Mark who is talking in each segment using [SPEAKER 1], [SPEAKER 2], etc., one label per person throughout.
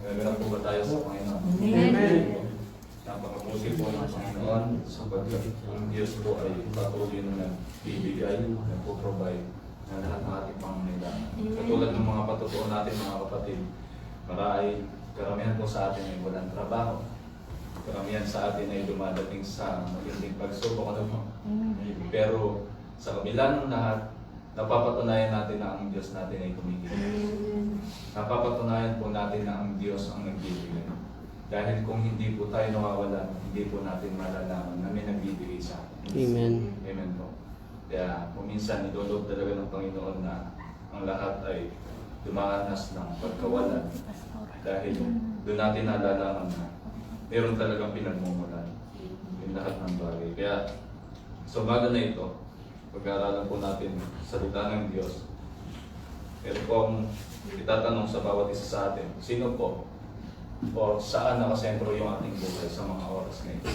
[SPEAKER 1] Naghanap po ba tayo sa Panginoon?
[SPEAKER 2] Amen.
[SPEAKER 1] Napakabuti po ng Panginoon sapagkat ang Diyos po ay patuloy na nagbibigay, nagpo-provide na lahat ng ating pangangailangan. Katulad ng mga patutuo natin mga kapatid, karamihan po sa atin ay walang trabaho. Karamihan sa atin ay dumadating sa magiging pagsubok. Ano po? Pero sa kabila ng lahat, napapatunayan natin na ang Diyos natin ay kumikilala. Napapatunayan po natin na ang Diyos ang nagbibigay. Dahil kung hindi po tayo nawawalan, hindi po natin malalaman na may nagbibigay sa atin.
[SPEAKER 3] Amen.
[SPEAKER 1] Amen po. Kaya kung minsan idolog talaga ng Panginoon na ang lahat ay dumaranas ng pagkawalan. Dahil doon natin nalalaman na meron talagang pinagmumulan yung lahat ng bagay. Kaya sa umaga na ito, pag-aaralan po natin salita ng Diyos. Pero kung itatanong sa bawat isa sa atin, sino po o saan nakasentro yung ating buhay sa mga oras na ito?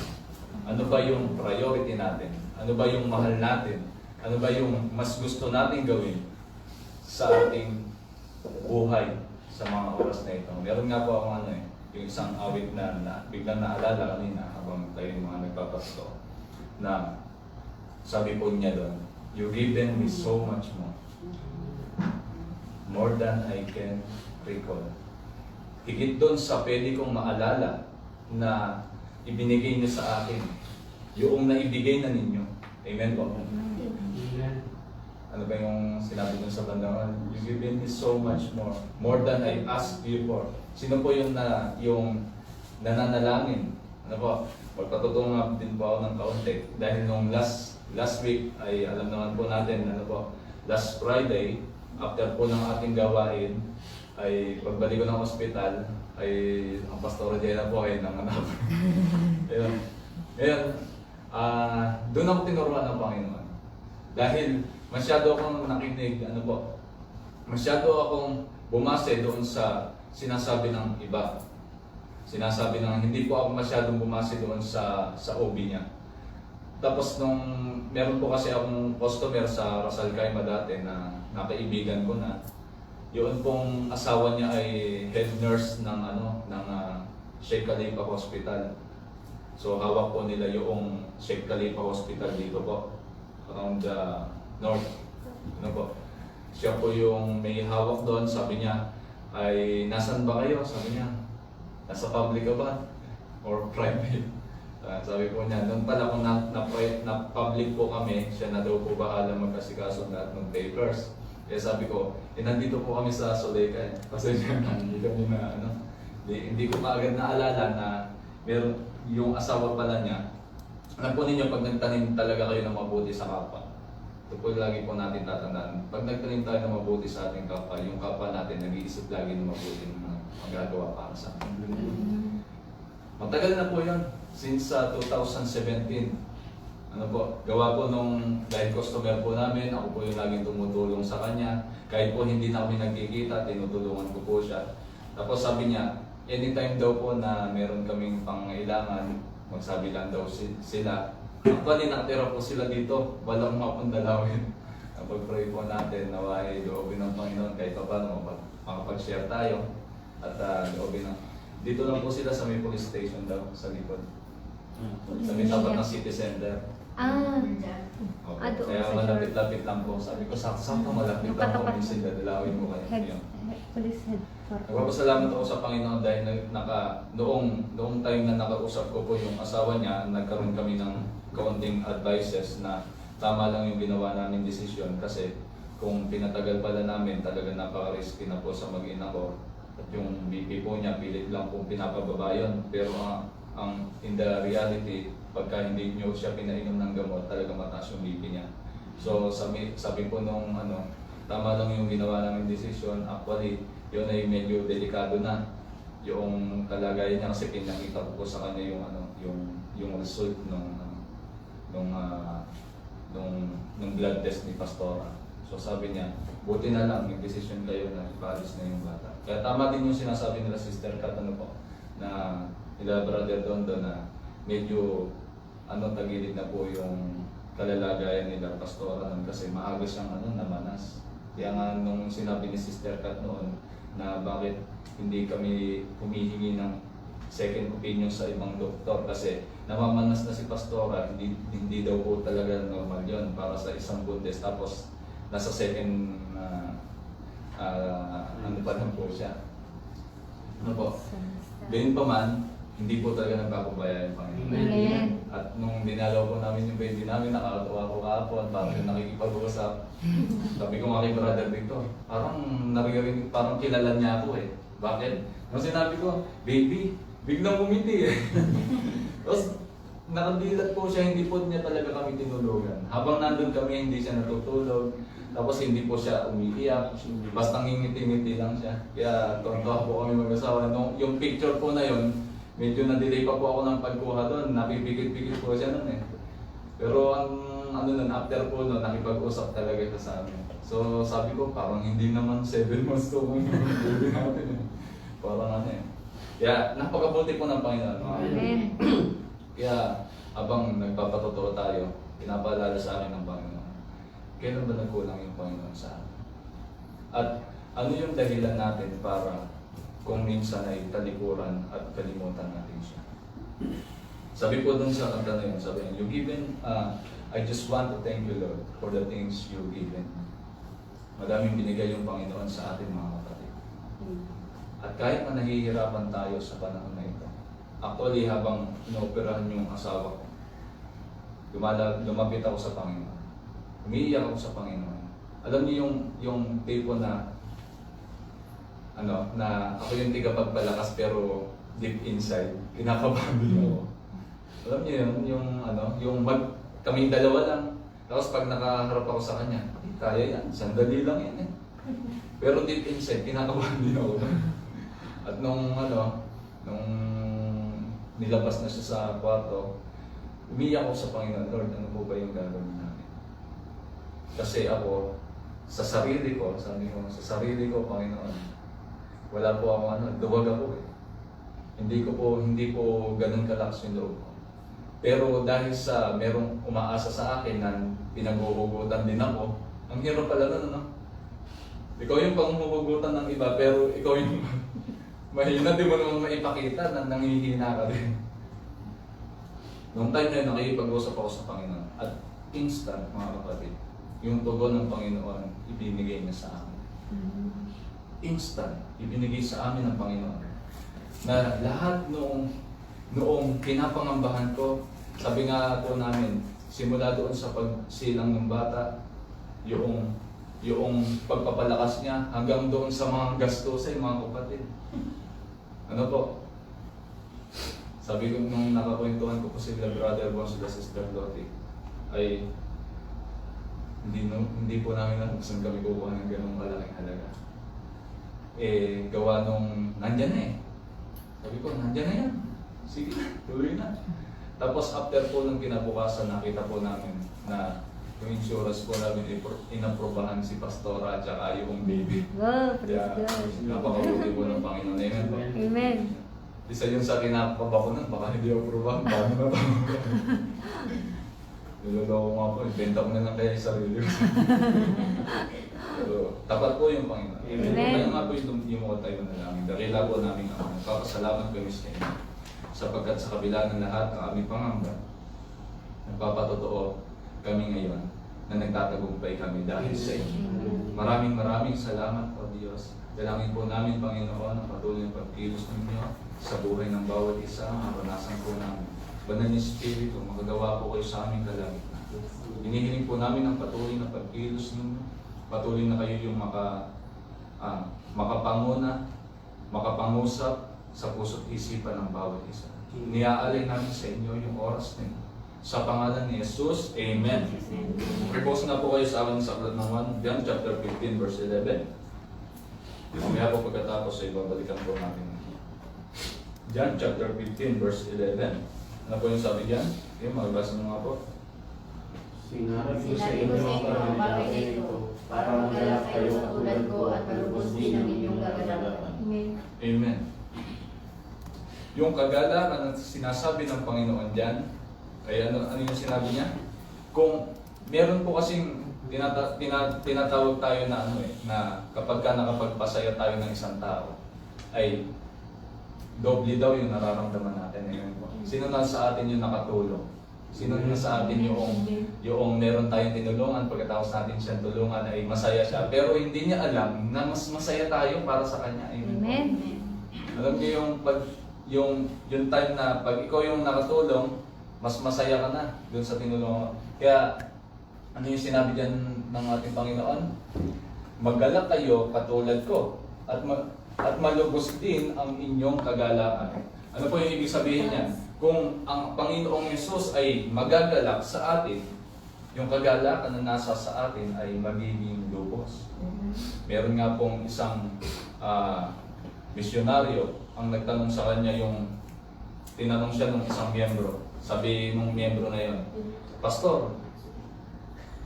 [SPEAKER 1] Ano ba yung priority natin? Ano ba yung mahal natin? Ano ba yung mas gusto natin gawin sa ating buhay sa mga oras na ito? Meron nga po akong yung isang awit na biglang naalala kanina habang tayo yung mga nagpapasto na sabi po niya doon, "You given me so much more than I can recall." Higit doon sa pwede kong maalala na ibinigay niyo sa akin, yung naibigay na ninyo. Amen po? Ano ba yung sinabi doon sa bandang? You given me so much more than I asked you for. Sino po yung nananalangin? Ano po? Magpatutungan din po ako ng kaunti. Dahil nung last week ay alam naman po natin, ano po, last Friday, after po ng ating gawain, ay pagbalik ko ng ospital, ay ang Pastor Jena po ay nanganap. Ayun. Ngayon, doon ako tinuruan ng Panginoon. Dahil masyado akong nakinig, masyado akong bumase doon sa sinasabi ng iba. Sinasabi ng hindi po ako masyadong bumase doon sa OB niya. Tapos nung meron po kasi akong customer sa Rasal Caima dati na nakaibigan ko na, yun pong asawa niya ay head nurse ng Sheikh Khalifa Hospital. So hawak po nila yung Sheikh Khalifa Hospital dito po, around the north. Ano po? Siya po yung may hawak doon. Sabi niya, ay nasan ba kayo? Sabi niya, nasa public ba? Or private? Sabi po niya, noon pala kung na-public po kami, siya na daw po bahala magkasikaso lahat ng papers. Kaya sabi ko, nandito po kami sa Soleca. Kasi hindi kami na hindi ko kaagad naalala na meron yung asawa pala niya. Alam po ninyo, pag nagtanim talaga kayo ng mabuti sa kapwa, ito po lagi po natin tatandaan. Pag nagtanim tayo ng mabuti sa ating kapwa, yung kapwa natin nag-iisip lagi ng mabuti ng magagawa para sa atin. Matagal na po yun, since 2017. Gawa po dahil customer po namin, ako po yung laging tumutulong sa kanya. Kahit po hindi na kami nagkikita, tinutulungan ko po siya. Tapos sabi niya, anytime daw po na meron kaming pangailangan, magsabi lang daw sila. Actually, nakatira po sila dito, walang mapundalawin. Napag-pray po natin, naway loobin ng Panginoon kahit pa paano makapag-share tayo. At loobin ng... Dito lang po sila sa may police station daw, sa likod. Sa may tapat ng city center. Okay. Kaya malapit-lapit lang po. Sabi ko, sakto malapit lang po. Minsan dadalawin mo kayo.
[SPEAKER 2] Police head.
[SPEAKER 1] Nagpapasalamat ako sa Panginoon dahil noong time na nakausap ko po yung asawa niya, nagkaroon kami ng kaunting advices na tama lang yung ginawa namin desisyon kasi kung pinatagal pala namin, talaga napaka-risky na po sa mag-ina ko. At yung BP po niya, pilit lang po pinapababa yun. Pero in the reality, pagka hindi nyo siya pinainom ng gamot, talaga mataas yung BP niya. So sabi po nung tama lang yung ginawa namin desisyon. Actually, yun ay medyo delikado na yung kalagayan niya kasi pinakita ko po sa kanya yung result nung blood test ni Pastora. So sabi niya, buti na lang, nag-decision kayo na ipaalis na yung bata. Kaya tama din yung sinasabi nila Sister Kat na nila Brother Dondo na medyo tagilid na po yung kalalagayan nila Pastora nun kasi maaga siyang namanas. Kaya nga nung sinabi ni Sister Kat noon na bakit hindi kami humihingi ng second opinion sa ibang doktor kasi namamanas na si Pastora, hindi daw po talaga normal yon para sa isang buntis tapos nasa second ano pa lang po siya. Ano po? Gayun pa man, hindi po talaga nagpapabaya yung Panginoon.
[SPEAKER 2] Amen.
[SPEAKER 1] At nung dinalaw po namin yung baby namin, nakakatuwa ko kahapon, parang nakikipag-uusap. Sabi ko nga kay brother Victor, parang naririnig, parang kilala niya ako eh. Bakit? Nung sinabi ko, baby, biglang umiti eh. Tapos nakadilat po siya, hindi po niya talaga kami tinulugan. Habang nandun kami, hindi siya natutulog. Tapos hindi po siya umiiyak, basta ngingiti-ngiti lang siya. Kaya tonto po kami mag-asawa. Yung picture po na yon, medyo na-delay pa po ako ng pagkuha doon. Napipikit-pikit po siya nun eh. Pero ang ano nun, after po nun, nakipag-usap talaga siya sa amin. So sabi ko, parang hindi naman 7 months to kung baby natin eh. Parang ano eh. Kaya napakabuti po ng Panginoon.
[SPEAKER 2] Amen.
[SPEAKER 1] Kaya habang nagpapatotoo tayo, pinapaalala sa akin ng Panginoon. Kailan ba nagkulang yung Panginoon sa atin? At ano yung dahilan natin para kung minsan ay talikuran at kalimutan natin siya? Sabi po dun sa kanta na yun, sabi niya, you given, I just want to thank you Lord for the things you given. Madaming binigay yung Panginoon sa atin mga kapatid. At kahit na nahihirapan tayo sa panahon na ito, actually habang inooperahan yung asawa ko, lumapit ako sa Panginoon. Umiiyak ako sa Panginoon. Alam niyo yung tipo na na ako yung tigapagpalakas pero deep inside, kinakabahan din ako. Alam niyo yung kaming dalawa lang. Tapos pag nakaharap ako sa kanya, kaya yan, sandali lang yan eh. Pero deep inside, kinakabahan din ako. At nung nilabas na siya sa kwarto, umiiyak ako sa Panginoon, Lord, ano po ba yung gagawin namin? Kasi ako, sa sarili ko, sabi ko, sa sarili ko, Panginoon, wala po ako duwag ako eh. Hindi po ganun kalakas yung loob ko. Pero dahil sa merong umaasa sa akin na pinaghuhugutan din ako, ang hirap pala nun, Ikaw yung panghuhugutan ng iba, pero ikaw yung mahina, di mo naman maipakita na nangihina ka din. Noong time na yun, nakikipag-usap ako sa Panginoon. At instant, mga kapatid, yung tugon ng Panginoon, ibinigay niya sa amin. Instant, ibinigay sa amin ng Panginoon. Na lahat noong pinapangambahan ko, sabi nga po namin, simula doon sa pagsilang ng bata, yung pagpapalakas niya, hanggang doon sa mga gastusin, mga kapatid. Ano po? Sabi ko nung nakakwentuhan ko po sila Brother Bonso, Sister Lottie, ay hindi po namin alam kung saan kami kukuha ng ganong kalaking halaga. Gawa nung nandyan na eh. Sabi ko, nandyan na yan. Sige, tuloy na. Tapos after po ng kinabukasan, nakita po namin na yung insurance po namin inaprobahan si Pastora at saka yung baby.
[SPEAKER 2] Wow, praise
[SPEAKER 1] Kaya
[SPEAKER 2] God.
[SPEAKER 1] napakabuti po ng Panginoon. Amen po.
[SPEAKER 2] Amen.
[SPEAKER 1] Isa yun sa kinapaba ko nun, baka hindi ako probahan. Paano na to? Niloloko nga po, ibenta ko na lang kaya yung sarili ko. Pero tapat po yung Panginoon.
[SPEAKER 2] Amen.
[SPEAKER 1] Kaya nga po yung mga tayo na namin. Dakila po namin ang papasalamat kami sa inyo. Sapagkat sa kabila ng lahat ng aming pangamba, nagpapatotoo kami ngayon na nagtatagumpay kami dahil sa inyo. Maraming salamat po Diyos. Dalangin po namin Panginoon ang patuloy ng pagkilos ninyo sa buhay ng bawat isa, maranasan po namin. Banal niyo Espiritu, magagawa po kayo sa aming kalagitnaan. Hinihiling po namin ang patuloy na pagkilos ninyo. Patuloy na kayo yung makapanguna, makapangusap sa puso't isipan ng bawat isa. Niaalay namin sa inyo yung oras na ito. Sa pangalan ni Jesus, Amen. Repose na po kayo sa akin sa aklat ng 1 John chapter 15 verse 11. Mamaya po pagkatapos ay babalikan po natin. John chapter 15 verse 11. Ano po yung sabi dyan? Okay, magbasa mo nga po.
[SPEAKER 3] Sinabi ko sa inyo ang bagay na ito para magalak kayo katulad ko at malubos din ang inyong kagalakan.
[SPEAKER 2] Amen.
[SPEAKER 1] Amen. Yung kagalakan na sinasabi ng Panginoon dyan, ay ano yung sinabi niya? Kung meron po kasing tinatawag tayo na na kapag ka nakapagpasaya tayo ng isang tao, ay doble daw yung nararamdaman natin. Sino na sa atin yung nakatulong? Sino na sa atin yung meron tayong tinulungan, pagkatapos natin siyang tulungan ay masaya siya. Pero hindi niya alam na mas masaya tayo para sa kanya.
[SPEAKER 2] Amen.
[SPEAKER 1] Alam niyo yung time na pag ikaw yung nakatulong, mas masaya ka na dun sa tinulungan. Kaya ano yung sinabi diyan ng ating Panginoon? Maggalak kayo katulad ko at malubos din ang inyong kagalakan. Ano po yung ibig sabihin niya? Kung ang Panginoong Yesus ay magagalak sa atin, yung kagalakan na nasa sa atin ay magiging lubos. Meron nga pong isang misyonaryo ang nagtanong sa kanya, tinanong siya ng isang miyembro. Sabi ng miyembro na yun, Pastor,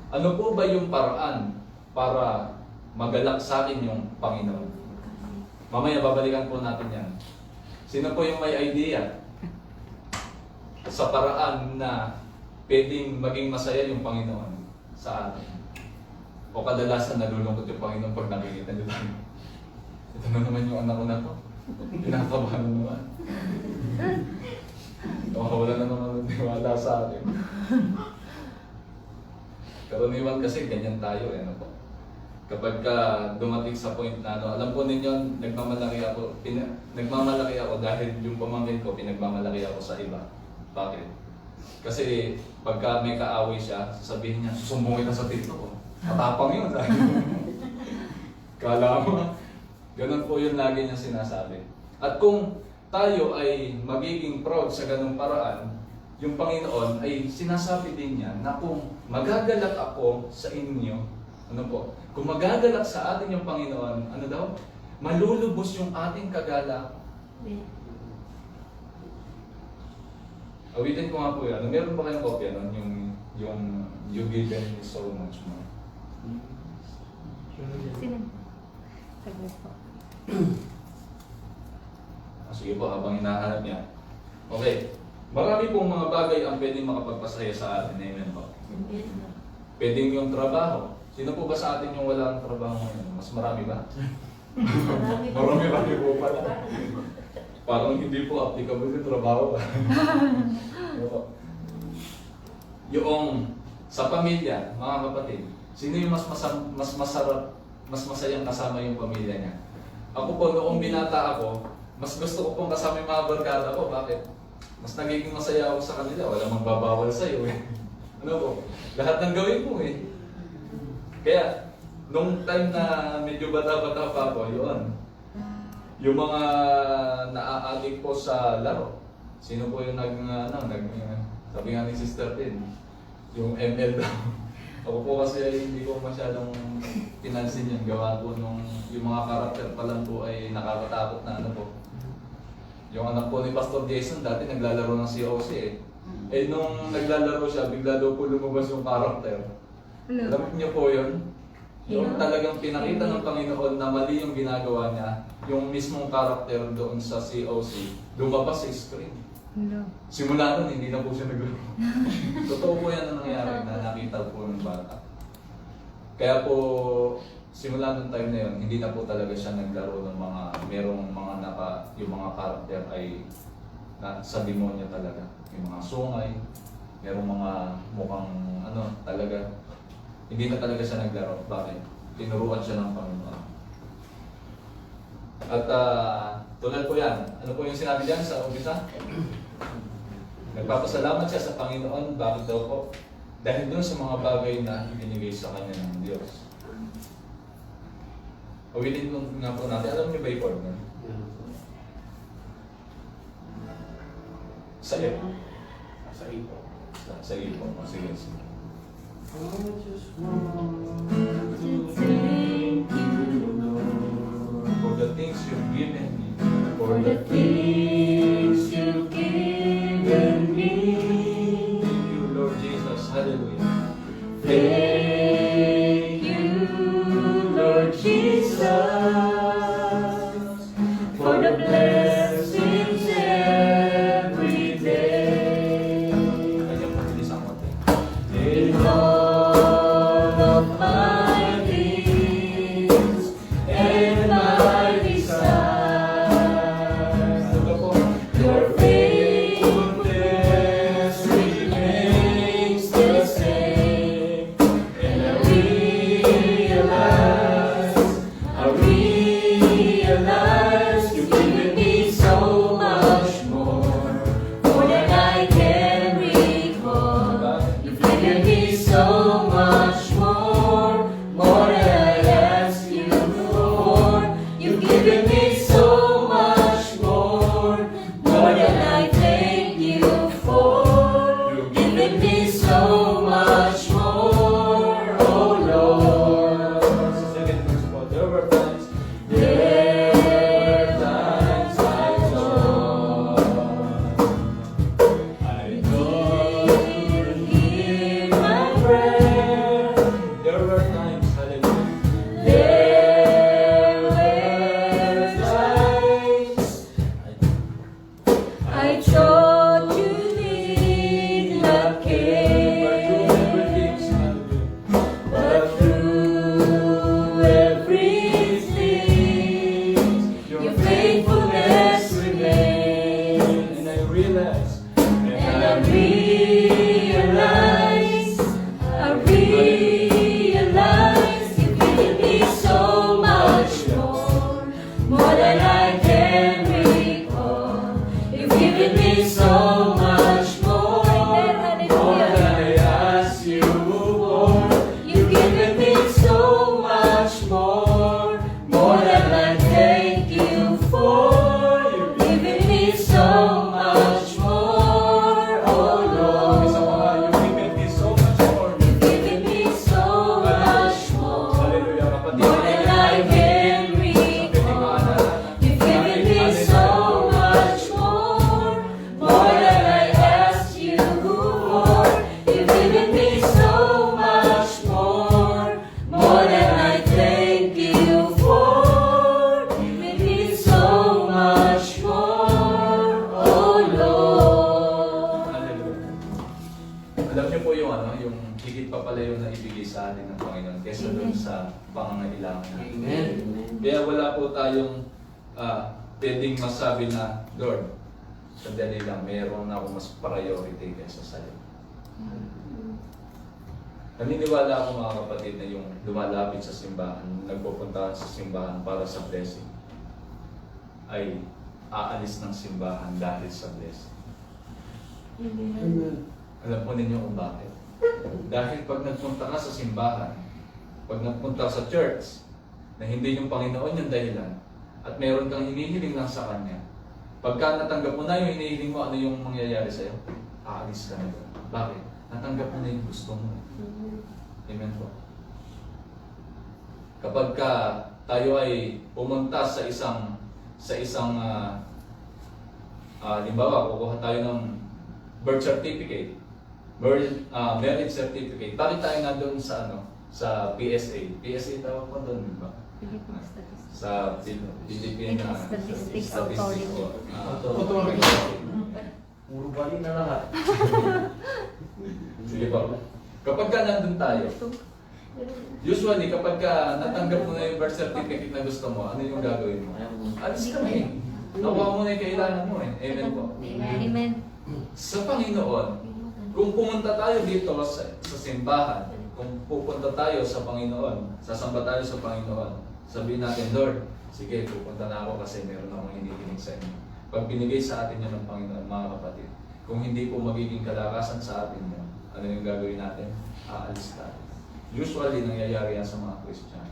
[SPEAKER 1] ano po ba yung paraan para magalak sa akin yung Panginoon? Mamaya babalikan po natin yan. Sino po yung may idea sa paraan na pwedeng maging masaya yung Panginoon sa atin? O kadalasan nalulungkot yung Panginoon pag nakikita nyo tayo. Ito na naman yung anak ko na to. Pinakabahan na naman. Wala na naman ng tiwala sa akin. Karaniwan kasi ganyan tayo ano po. Kapag ka dumating sa point na alam po ninyo, nagmamalaki ako dahil yung pamangkin ko, pinagmamalaki ako sa iba. Bakit? Kasi pagka may kaaway siya, sabihin niya, susumbungin ka sa tito ko. Matapang yun. Kala mo, ganun po yung lagi niya sinasabi. At kung tayo ay magiging proud sa ganung paraan, yung Panginoon ay sinasabi din niya na kung magagalak ako sa inyo, ano po, kung magagalak sa atin yung Panginoon, ano daw? Malulubos yung ating kagalak. Awitin ko nga po yan. Meron ba kayong kopya nun? Yung you given me so much more.
[SPEAKER 2] Sino? Saglit po.
[SPEAKER 1] Sige po, habang hinahanap niya. Okay. Marami pong mga bagay ang pwedeng makapagpasaya sa atin. Amen po. Pwedeng yung trabaho. Sino po ba sa atin yung walang trabaho ngayon? Mas marami ba? Marami po pala. Parang hindi po applicable yung trabaho. Yung sa pamilya, mga kapatid, sino yung mas masarap, mas masayang kasama yung pamilya niya? Ako po, noong binata ako, mas gusto ko pong kasama yung mga barkada ko. Bakit? Mas nagiging masaya ako sa kanila. Walang magbabawal sa'yo eh. Ano po? Lahat ng gawin mo eh. Kaya, nung time na medyo bata-bata pa ako, yun. Yung mga naa-addict po sa laro. Sino po yung sabi nga ni Sister Tin, yung ML daw. Ako po kasi hindi ko masyadong pinansin yun. Gawa po yung mga karakter pa lang po ay nakakatakot na ano po. Yung anak po ni Pastor Jason dati naglalaro ng COC eh. Eh nung naglalaro siya, bigla daw po lumabas yung karakter. Alam niyo po yun? Yung talagang pinakita ng Panginoon na mali yung ginagawa niya, yung mismong karakter doon sa COC, lumabas sa screen. Simula nun, hindi na po siya naglaro. Totoo po yan na nangyari na nakita po ng bata. Kaya po, simula nung time na yun, hindi na po talaga siya naglaro ng merong yung mga karakter ay sa demonyo talaga. Yung mga sungay, merong mga mukhang talaga. Hindi na talaga siya naglaro. Bakit? Tinuruan siya ng Panginoon. At tulad po yan, ano po yung sinabi diyan sa umpisa? Nagpapasalamat siya sa Panginoon. Bakit daw po? Dahil doon sa mga bagay na ibinigay sa kanya ng Diyos. Ulitin ko nga po natin. Alam niyo ba yung chord na? Sa iyo?
[SPEAKER 3] Sa ipo.
[SPEAKER 1] Sa iyo po. Sige, sige.
[SPEAKER 3] I just want to thank you, Lord,
[SPEAKER 1] For the things you've given me.
[SPEAKER 3] for the things you've given me.
[SPEAKER 1] Thank you, Lord Jesus. Hallelujah.
[SPEAKER 3] Thank you, Lord Jesus, for the blessings every day.
[SPEAKER 1] Kaya po, bilis ang konti.
[SPEAKER 3] In all of
[SPEAKER 2] I thought you did not care, but through everything, your faithfulness remains.
[SPEAKER 1] And I realize,
[SPEAKER 2] And I realize you've given me so much more than I can recall. You've given me so much more than I ask you for. You've given me so much more than I thank you for. You've given me so much more, oh
[SPEAKER 1] isa
[SPEAKER 2] Lord.
[SPEAKER 1] pa, you give me so much more.
[SPEAKER 2] You've given me so much more,
[SPEAKER 1] Hallelujah, kapatid.
[SPEAKER 2] more than I can recall. You've given me so much more than I asked you for. You've given me so much more than I thank you for. You've given me so much more, oh Lord.
[SPEAKER 1] Hallelujah. Alam niyo po yung yung higit pa pala yung naibigay sa atin ng Panginoon kaysa dun sa pangangailangan natin.
[SPEAKER 3] Amen.
[SPEAKER 1] Kaya wala po tayong pwedeng masabi na, Lord, sandali lang, mayroon na ako mas priority kaysa sa'yo. Naniniwala ako mga kapatid na yung lumalapit sa simbahan, nagpupunta sa simbahan para sa blessing, ay aalis ng simbahan dahil sa blessing. Alam po ninyo kung bakit? Dahil pag nagpunta ka sa simbahan, pag nagpunta ka sa church, na hindi yung Panginoon yung dahilan, at meron kang hinihiling lang sa Kanya, pagka natanggap mo na yung hinihiling mo, ano yung mangyayari sa'yo? Aalis ka na doon. Bakit? Natanggap mo na yung gusto mo. Amen po. Kapag ka tayo ay pumunta sa isang limbawa, kukuha tayo ng birth certificate, marriage certificate. Bakit tayo nandun sa sa PSA? PSA tawag po doon, di ba? Sa Philippine
[SPEAKER 2] Statistics
[SPEAKER 1] Statistics
[SPEAKER 2] Authority.
[SPEAKER 3] Puro bali na lahat.
[SPEAKER 1] Sige po. Kapag ka nandun tayo, usually kapag ka natanggap mo na yung birth certificate na gusto mo, ano yung gagawin mo? Alis ka na eh. Nakuha mo na yung kailangan mo eh. Amen po.
[SPEAKER 2] Amen.
[SPEAKER 1] Sa Panginoon, kung pumunta tayo dito sa simbahan, kung pupunta tayo sa Panginoon, sasamba tayo sa Panginoon, sabihin natin, Lord, sige, pupunta na ako kasi meron akong hinihiling sa inyo. Pag binigay sa atin yun ng Panginoon, mga kapatid, kung hindi po magiging kalakasan sa atin yun, ano yung gagawin natin? Aalis tayo. Usually, nangyayari yan sa mga Christian.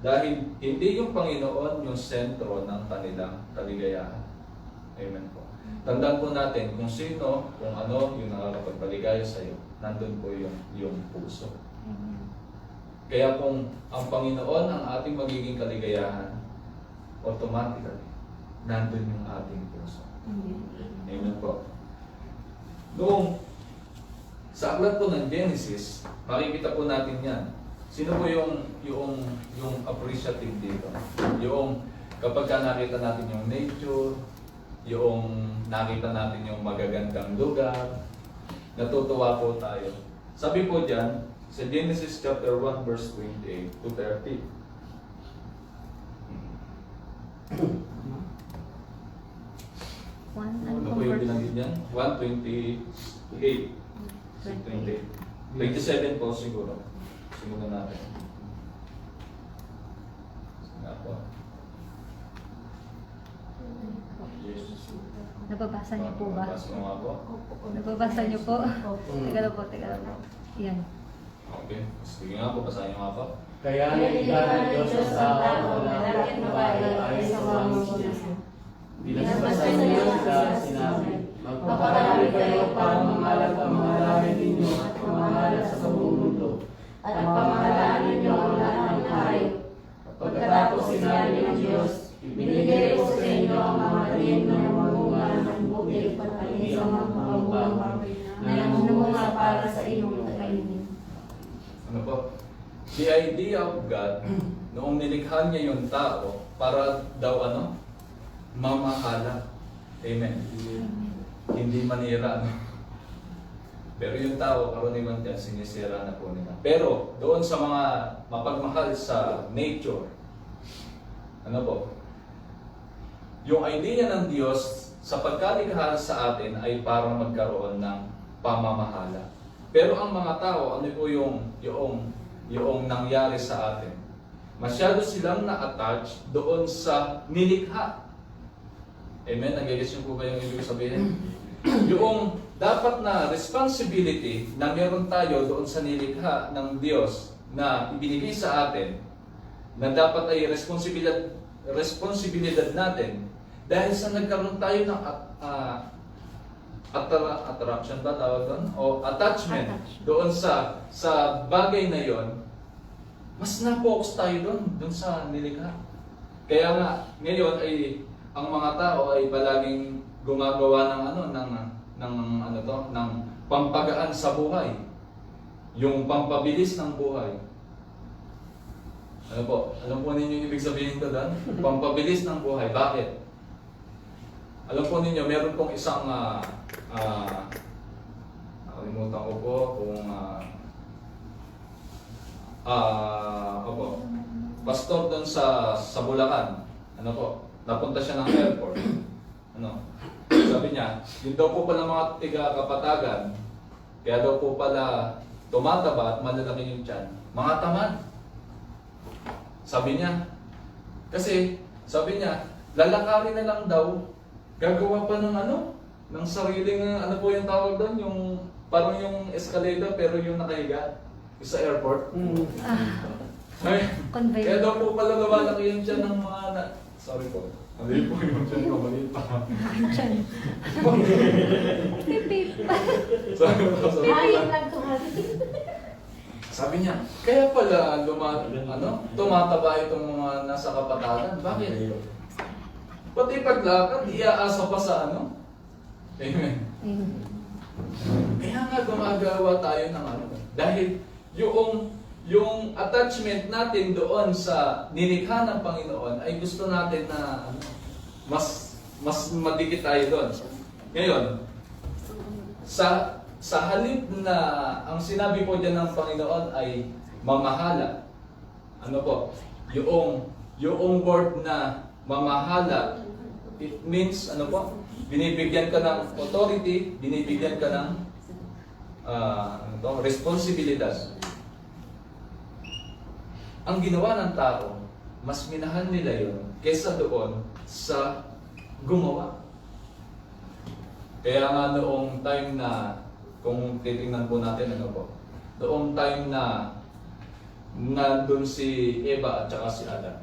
[SPEAKER 1] Dahil hindi yung Panginoon yung sentro ng kanilang kaligayahan. Amen po. Tandaan po natin kung sino, kung ano yung nakakapagpaligaya sa iyo, nandun po yung puso. Kaya kung ang Panginoon ang ating magiging kaligayahan, automatically, nandun yung ating puso. Amen po. Noong sa aklat po ng Genesis, makikita po natin yan. Sino po yung appreciative dito? Yung kapag ka nakita natin yung nature, yung nakita natin yung magagandang lugar, natutuwa po tayo. Sabi po dyan, sa Genesis chapter 1 verse 28 to 30. Ano po yung binanggit niyan? 1:28. 27 po siguro. Simulan natin. Nga po.
[SPEAKER 2] Nababasa niyo po ba?
[SPEAKER 1] Nababasa mo nga po.
[SPEAKER 2] Nababasa niyo po? Teka lang po, teka lang po. Yan.
[SPEAKER 1] Okay. Sige nga po, basahin niyo nga po.
[SPEAKER 3] Kaya nilikha ng Diyos ang tao na lahat ng babae ay sa pamumuno. Binasabasan niya sila sinabi, magpaparami kayo para mangalat ang mga lahi ninyo at mangalat sa kabuong mundo, at pamahalaan ninyo ang lahat ng hayop. Pagkatapos sinabi ng Diyos, binigay ko sa inyo ang mga rin ng mga bunga ng bukid at isang mga bunga na namunga para sa inyong kainin.
[SPEAKER 1] Ano po? The idea of God, noong nilikha niya yung tao, para daw mamahala. Amen. hindi manira, no? Pero yung tao, karaniwan dyan, sinisira na po nila. Pero doon sa mga mapagmahal sa nature, ano po, yung idea ng Diyos sa pagkalikha sa atin ay para magkaroon ng pamamahala. Pero ang mga tao, ano po yung nangyari sa atin? Masyado silang na-attach doon sa nilikha. Amen? Nag-gets niyo po ba yung ibig sabihin? Yung dapat na responsibility na meron tayo doon sa nilikha ng Diyos na ibinigay sa atin, na dapat ay responsibilidad natin dahil sa nagkaroon tayo ng attraction ba tawag doon? O attachment doon sa bagay na yon, mas na-focus tayo doon sa nilikha. Kaya nga, ngayon ay ang mga tao ay palaging gumagawa ng pampagaan sa buhay. Yung pampabilis ng buhay. Ano po? Alam po ninyo yung ibig sabihin ko doon? Pampabilis ng buhay. Bakit? Alam po ninyo, meron pong isang nakalimutan ko po kung pastor doon sa Bulacan. Ano po? Napunta siya ng airport. Ano? Sabi niya, yun daw po pala mga tiga-kapatagan, kaya daw po pala tumataba at malalaki yung tiyan. Mga tamad. Sabi niya. Kasi, sabi niya, lalakarin na lang daw, gagawa pa ng ng sariling, ano po yung tawag doon, yung parang yung escalator pero yung nakahiga, yung sa airport. Kaya daw po pala lumalaki yung tiyan ng mga sorry po. Hindi po yung tiyan ko, maliit pa. Sabi niya, kaya pala tumataba itong mga nasa kapatagan. Bakit? Pati paglakad, iaasa pa sa Amen. Kaya nga gumagawa tayo ng dahil yung attachment natin doon sa nilikha ng Panginoon ay gusto natin na mas madikit tayo doon. Ngayon, sa halip na ang sinabi po dyan ng Panginoon ay mamahala. Ano po? Yung word na mamahala, it means binibigyan ka ng authority, binibigyan ka ng responsibilidad. Ang ginawa ng tao, mas minahal nila yun kaysa doon sa gumawa. Kaya nga noong time na, kung titingnan po natin noong time na nandun si Eva at saka si Adam,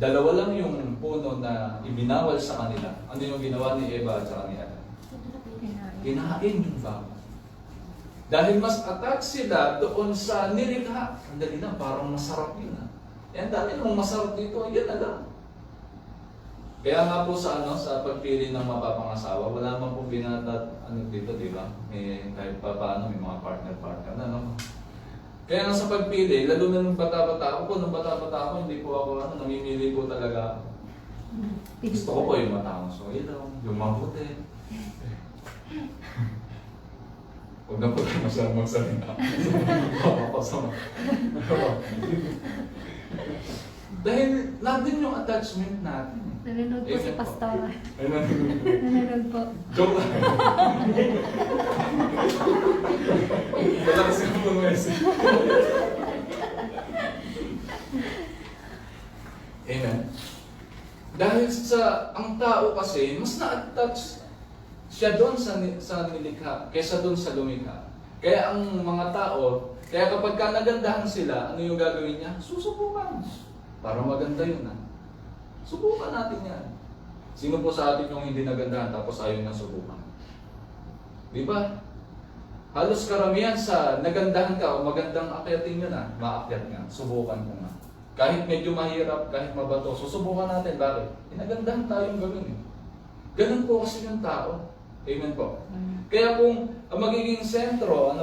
[SPEAKER 1] dalawa lang yung puno na ibinawal sa kanila. Ano yung ginawa ni Eva at saka ni Adam? Kinain yung bago. Dahil mas attached sila doon sa nilikha. Ang dali na, parang masarap yun. Yan, dami namang masarap dito. Yan na lang. Kaya nga po sa pagpili ng mapapangasawa, wala naman po binata dito, di ba? Kahit pa paano, may mga partner na. Kaya nga sa pagpili, lalo na nung bata-bata ako, hindi po ako namimili po talaga ako. Gusto ko po yung matangos. So, yung mabuti. Huwag na po tayo masyadong magsalita. Dahil nandun yung attachment natin.
[SPEAKER 2] Nanonood po si Pastor.
[SPEAKER 1] Nanonood.
[SPEAKER 2] Nanonood po.
[SPEAKER 1] Joke lang. Wala kasi ako ng message. Amen. Dahil ang tao kasi, mas na-attach siya doon sa nilikha kaysa doon sa lumikha. Kaya ang mga tao, kaya kapag nagandahan sila, ano yung gagawin niya? Susubukan. Para maganda yun. Subukan natin yan. Sino po sa atin yung hindi nagandahan tapos ayaw na subukan? Di ba? Halos karamihan sa nagandahan ka o magandang akyatin nyo na, maakyat nga, subukan ko nga. Kahit medyo mahirap, kahit mabato, susubukan natin. Bakit? Nagandahan tayong gawin. Ganun po kasi yung tao. Amen po. Kaya kung ang magiging sentro,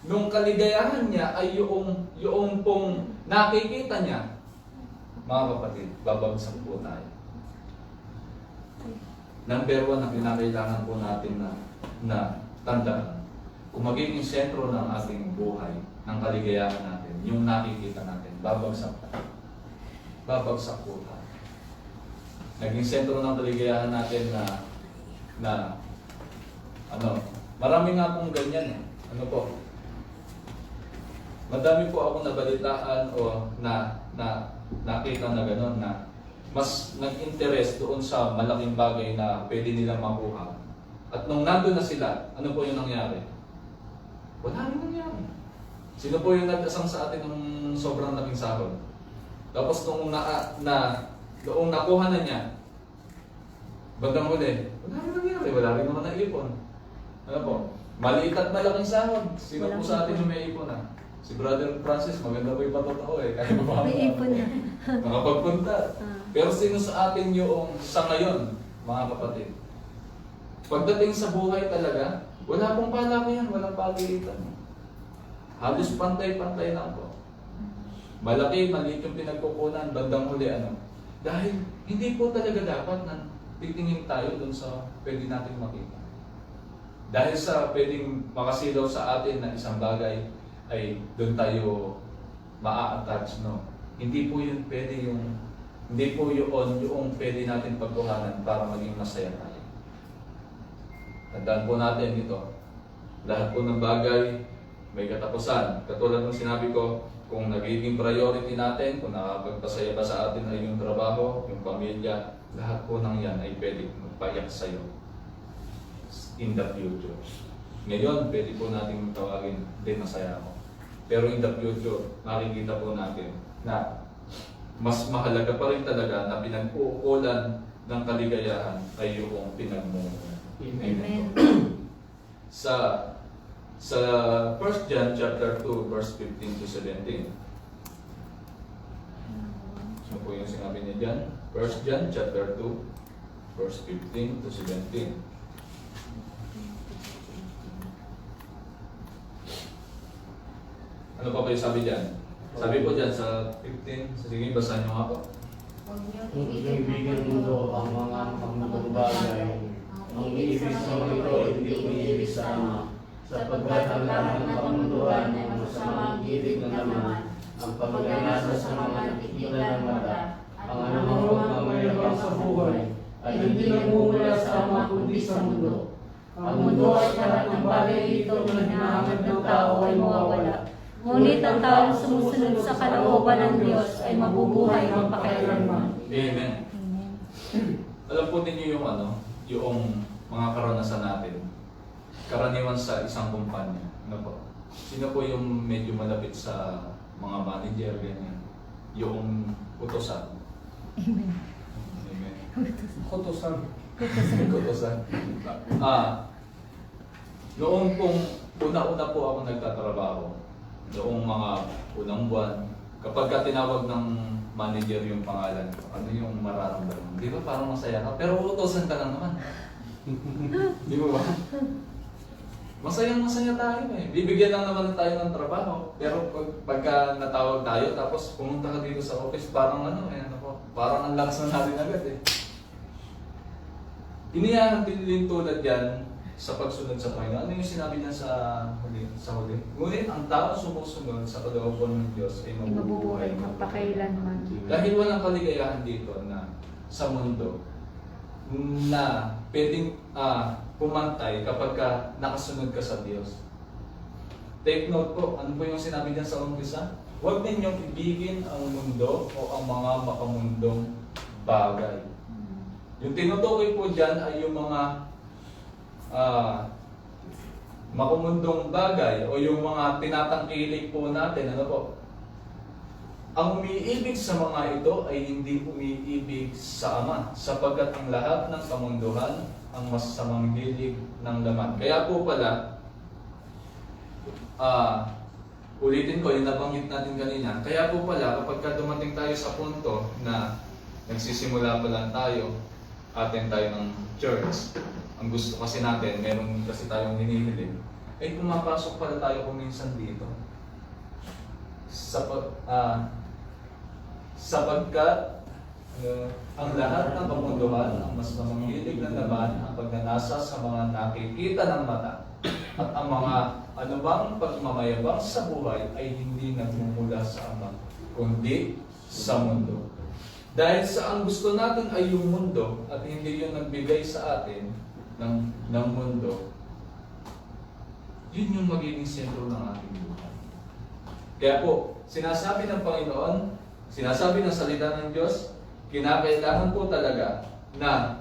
[SPEAKER 1] nung kaligayahan niya ay yung pong nakikita niya, mga kapatid, babagsak po tayo. Number one na kinakailangan po natin na tandaan, kung magiging sentro ng ating buhay, ng kaligayahan natin, yung nakikita natin, babagsak tayo. Babagsak po tayo. Naging sentro ng kaligayahan natin na marami nga pong ganyan eh. Ano po? Madami po akong nabalitaan o nakita na gano'n na mas nag-interest doon sa malaking bagay na pwede nilang makuha. At nung nandun na sila, ano po yung nangyari? Wala rin nangyari. Sino po yung nag-asang sa atin ng sobrang laking sahod? Tapos nung noong nakuha na niya, bandang huli, wala rin nangyari, wala rin naman naipon. Ano po? Maliit at malaking sahod. Sino po sa atin yung may ipon na? Si Brother Francis, maganda po yung patotoo eh. Kaya ba
[SPEAKER 2] May ipon na.
[SPEAKER 1] makapagpunta. Pero sino sa atin yung sa ngayon, mga kapatid? Pagdating sa buhay talaga, wala pong palakihan, walang pagilitan. Halos pantay-pantay lang po. Malaki, maliit yung pinagkukunan, bandang huli ano. Dahil hindi po talaga dapat na titingin tayo dun sa pwede natin makita. Dahil sa pwedeng makasilaw sa atin na isang bagay, ay doon tayo maa-attach, no? Hindi po yun pwede hindi po yung pwede natin pagkuhanan para maging masaya tayo. Tandaan po natin ito, lahat po ng bagay may katapusan. Katulad ng sinabi ko, kung nagiging priority natin, kung nakapagpasaya ba sa atin ay yung trabaho, yung pamilya, lahat po ng yan ay pwede magpayak sa'yo in the future. Ngayon, pwede po natin tawagin, hindi masaya ako. Pero in the future, makikita po natin na mas mahalaga pa rin talaga na pinag-uukulan ng kaligayahan ay yung pinagmumulan.
[SPEAKER 2] Amen.
[SPEAKER 1] Sa 1 John chapter 2 verse 15 to 17. So po yung sinabi niya dyan. 1 John chapter 2 verse 15 to 17. Ano pa ba yung sabi dyan? Sabi po dyan sa 15, sige, basahin nyo nga po.
[SPEAKER 3] Kung ibigin mundo ang mga pangmundong bagay, ang iibig sa mga ito ay hindi umiibig sa Ama, sapagkat ang lahat ng pamunduhan ay masamang ibig ng laman, ang pagnanasa sa mga nakikita ng mata, ang anumang pagmamayabang sa buhay, ay hindi nagmumula sa Ama kundi sa mundo. Ang mundo at lahat ng bagay dito na hinahangad ng tao ay mawawala.
[SPEAKER 2] Ngunit ang taong sumusunod sa kalooban ng Diyos ay mabubuhay magpakailanman.
[SPEAKER 1] Amen. Alam po ninyo yung mga karanasan natin. Karaniwan sa isang kumpanya. Ano po? Sino po yung medyo malapit sa mga manager, ganyan? Yung utosan.
[SPEAKER 2] Amen.
[SPEAKER 1] Amen.
[SPEAKER 4] Kutusan.
[SPEAKER 1] Utosan. Noong pong una-una po ako nagtatrabaho, noong mga unang buwan, kapag tinawag ng manager yung pangalan ko, ano yung mararamdaman? Di ba parang masaya ka? Pero utosan ka lang naman. Di ba ba? Masayang-masaya tayo eh. Bibigyan lang naman tayo ng trabaho. Pero pagka natawag tayo, tapos pumunta ka dito sa office, parang parang ang lakas na natin agad eh. Iniyahan din tulad yan sa pagsunod sa Panginoon. Ano yung sinabi niya sa huli? Ngunit ang tao sumusunod sa kalooban ng Diyos ay mabubuhay
[SPEAKER 2] magpakailanman.
[SPEAKER 1] Dahil walang kaligayahan dito na sa mundo na pwedeng pumantay kapag nakasunod ka sa Diyos. Take note po, ano po yung sinabi niya sa umpisa? Huwag ninyong ibigin ang mundo o ang mga makamundong bagay. Yung tinutukoy po dyan ay yung mga makamundong bagay o yung mga tinatangkilik po natin. Ano po? Ang umiibig sa mga ito ay hindi umiibig sa Ama, sapagkat ang lahat ng kamunduhan ang masasamang hilig ng laman. Kaya po pala, ulitin ko, yung nabanggit natin kanina, kaya po pala kapag dumating tayo sa punto na nagsisimula pa lang tayo, attend tayo ng church, ang gusto kasi natin, meron kasi tayong hinihiling, ay pumapasok pala tayo kuminsan dito. Sapagkat Ang lahat ng kamunduhan, ang mas namanghilig na naman ang pagnanasa sa mga nakikita ng mata at ang mga anumang pagmamayabang sa buhay ay hindi nagmumula sa Ama, kundi sa mundo. Dahil sa ang gusto natin ay yung mundo at hindi yung nagbigay sa atin ng mundo, yun yung magiging sentro ng ating buhay. Kaya po, sinasabi ng Panginoon, sinasabi ng salita ng Diyos, kinakailangan po talaga na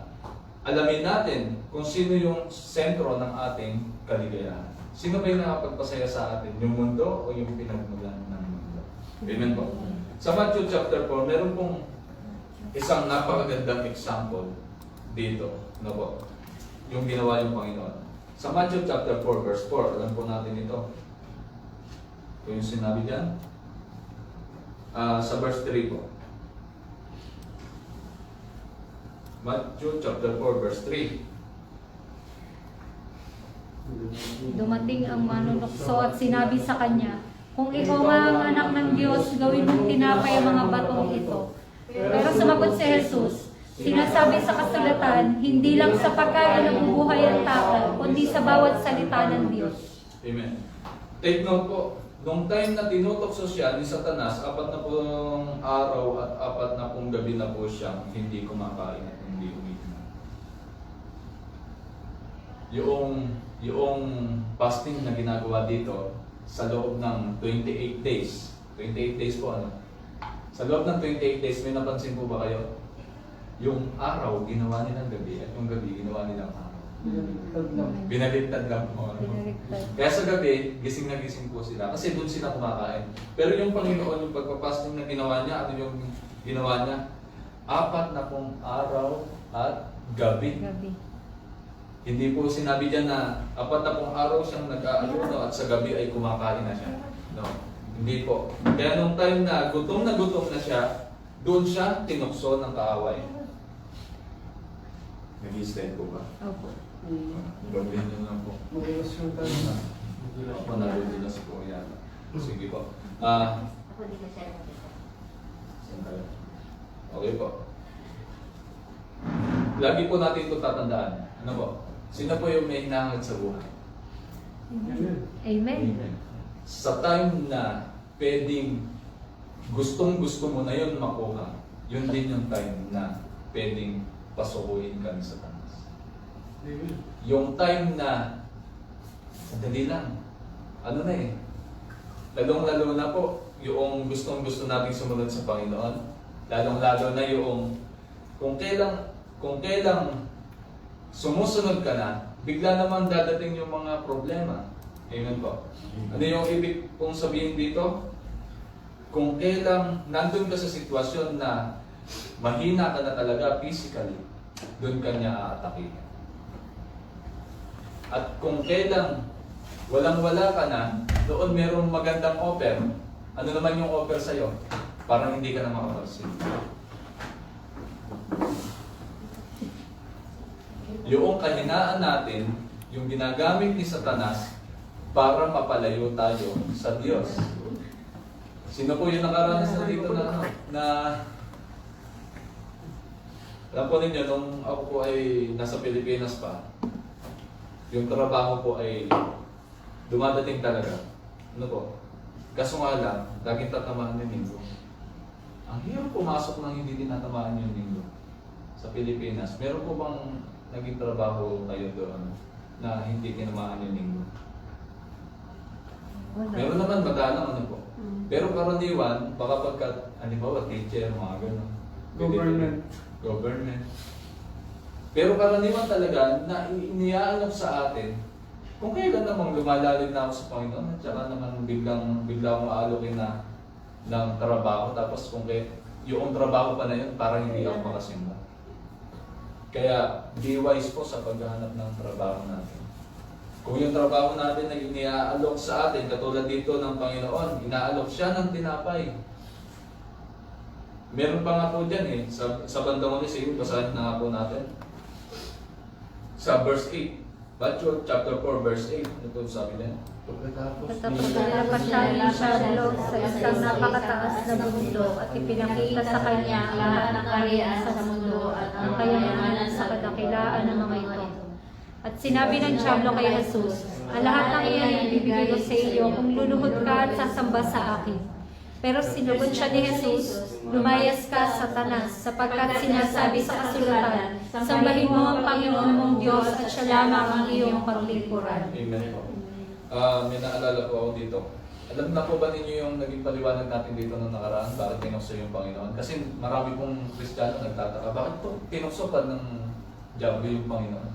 [SPEAKER 1] alamin natin kung sino yung sentro ng ating kaligayahan. Sino ba yung nakapagpasaya sa atin? Yung mundo o yung pinagmulan ng mundo? Amen po. Sa Matthew chapter 4, meron pong isang napakagandang example dito. No po? Yung ginawa yung Panginoon. Sa Matthew chapter 4, verse 4, alam po natin ito. Ito yung sinabi dyan. Sa verse 3 po. Matthew chapter 4, verse 3.
[SPEAKER 2] Dumating ang manunukso at sinabi sa kanya, kung ikaw nga ang anak ng Diyos, gawin mong tinapay ang mga batong ito. Pero sumagot si Jesus, sinasabi sa kasulatan, hindi lang sa pagkain nabubuhay ang tao, kundi sa bawat salita ng Diyos.
[SPEAKER 1] Amen. Take note po, nung time na tinutokso siya ni Satanas, 4 na pong araw at 4 na pong gabi na po siyang hindi kumakain at hindi umiinom. Yung fasting na ginagawa dito sa loob ng 28 days. 28 days po ano? Sa loob ng 28 days, may napansin po ba kayo? Yung araw, ginawa nilang gabi at yung gabi, ginawa nilang araw. Binaliktad lang po. Kaya sa gabi, gising na gising po sila kasi doon sila kumakain. Pero yung Panginoon, yung pagpapasting na ginawa niya, ano yung ginawa niya? 4 na pong araw at gabi. Hindi po sinabi dyan na 4 na pong araw siyang nag-aaluno at sa gabi ay kumakain na siya. No, hindi po. Kaya nung time na gutom na siya, doon siya tinukso ng kaaway. Nag-i-stand po ba?
[SPEAKER 2] Opo.
[SPEAKER 1] Gawin nyo lang po.
[SPEAKER 3] Mag-iwas yung tanong.
[SPEAKER 1] Ako nalulinas po yan. Sige po.
[SPEAKER 2] Ako di ka siya.
[SPEAKER 1] Okay po. Lagi po natin ito tatandaan. Ano po? Sino po yung may hinahangad sa buhay?
[SPEAKER 2] Amen.
[SPEAKER 1] Sa time na pwedeng gustong-gusto mo na yun makuha, yun din yung time na pwedeng pasukuin ka ni Satanas. Yung time na sandali lang, ano na eh, lalong-lalo na po, yung gustong-gusto nating sumunod sa Panginoon, lalong-lalo na yung kung kailang sumusunod ka na, bigla naman dadating yung mga problema. Amen po. Ano yung ibig kong sabihin dito? Kung kailang nandun ka sa sitwasyon na mahina ka na talaga physically, doon ka niya aatakin. At kung kailang walang-wala ka na, doon merong magandang offer. Ano naman yung offer sa'yo? Parang hindi ka na makapagsig. Yung kahinaan natin, yung ginagamit ni Satanas para mapalayo tayo sa Diyos. Sino po yung nakaranas na dito na alam po ninyo, nung ako po ay nasa Pilipinas pa, yung trabaho po ay dumadating talaga. Ano po? Kaso nga lang, laging tatamaan yung linggo. Ang hirap pumasok nang hindi tinatamaan yung linggo sa Pilipinas. Meron po bang naging trabaho kayo doon na hindi tinamaan yung linggo? Meron naman madalang ano po. Pero karaniwan, baka pagka, halimbawa, teacher, mga gano'n. Government. Pero karaniwan talaga na iniaalok sa atin, kung kailan namang lumalalim na ako sa Panginoon, at saka naman biglang maalokin na ng trabaho, tapos kung yung trabaho pa na yun, parang hindi ako makasimba. Kaya, be wise po sa paghahanap ng trabaho natin. Kung yung trabaho natin ay iniaalok sa atin, katulad dito ng Panginoon, inaalok siya ng tinapay. Meron pa nga po dyan sa bandang ulit, sige, basahin na nga po natin. Sa verse 8, Matthew chapter 4 verse 8. Ano po sabi niya?
[SPEAKER 3] Pagkatapos
[SPEAKER 2] Tapos nilabas siya sa isang napakataas na bundok at ipinakita sa kanya ang lahat ng kaharian sa mundo at ang kayamanan sa kadakilaan ng mga ito. At sinabi ng Diablo kay Jesus, ang lahat ng iyan ay ibibigay ko sa iyo kung luluhod ka at sasamba sa akin. Pero sinugot siya ni Jesus, lumayas ka, Satanas, sapagkat sinasabi sa kasulatan, sambahin mo ang Panginoon mong Diyos at siya lamang ang iyong paglingkuran.
[SPEAKER 1] Amen po. May naalala po ako dito. Alam na po ba ninyo yung naging paliwanag natin dito nung nakaraan? Bakit tinukso yung Panginoon? Kasi marami pong Kristiyano nagtataka, bakit po tinukso pa ng Diablo yung Panginoon?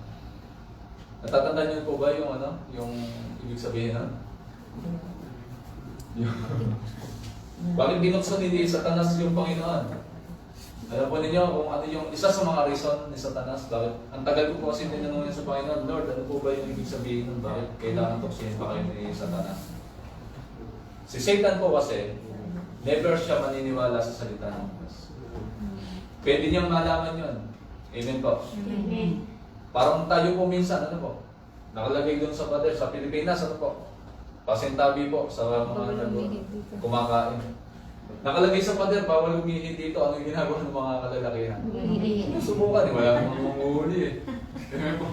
[SPEAKER 1] Natatandaan niyo po ba yung yung ibig sabihin nun? Bakit binuksan ni Satanas yung Panginoon? Alam po ninyo kung ano yung isa sa mga reason ni Satanas, bakit? Ang tagal ko po kasi tinanong niya sa Panginoon, Lord, ano po ba yung ibig sabihin nun? Bakit kailangan tuksin pa kayo ni Satanas? Si Satan po kasi, never siya maniniwala sa salita ng Diyos. Pwede niyang malaman yun. Amen po.
[SPEAKER 2] Amen.
[SPEAKER 1] Parang tayo po minsan, ano po? Nakalagay doon sa pader, sa Pilipinas, ano po? Pasintabi po sa mga kumakain. Nakalagay sa pader, bawal umihit dito. Ano yung ginagawa ng mga kalalakihan? Subukan eh, wala namang manguhuli eh. Amen po.